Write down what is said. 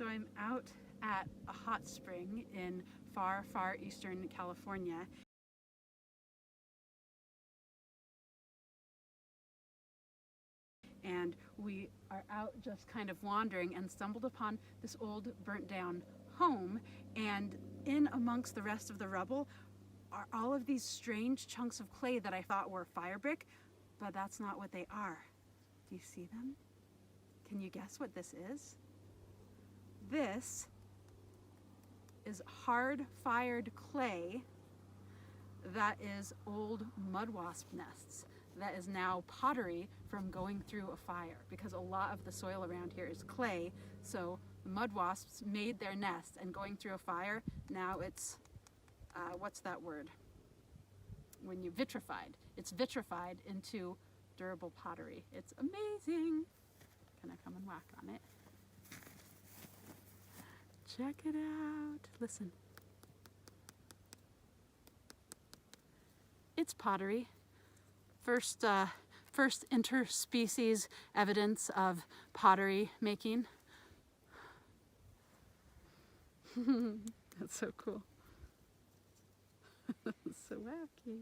So I'm out at a hot spring in far, far eastern California. And we are out just kind of wandering and stumbled upon this old burnt down home, and in amongst the rest of the rubble are all of these strange chunks of clay that I thought were fire brick, but that's not what they are. Do you see them? Can you guess what this is? This is hard-fired clay that is old mud wasp nests. That is now pottery from going through a fire, because a lot of the soil around here is clay, so the mud wasps made their nest, and going through a fire, now it's, what's that word? When you vitrified. It's vitrified into durable pottery. It's amazing. Can I come and whack on it? Check it out. Listen. It's pottery. First interspecies evidence of pottery making. That's so cool. So wacky.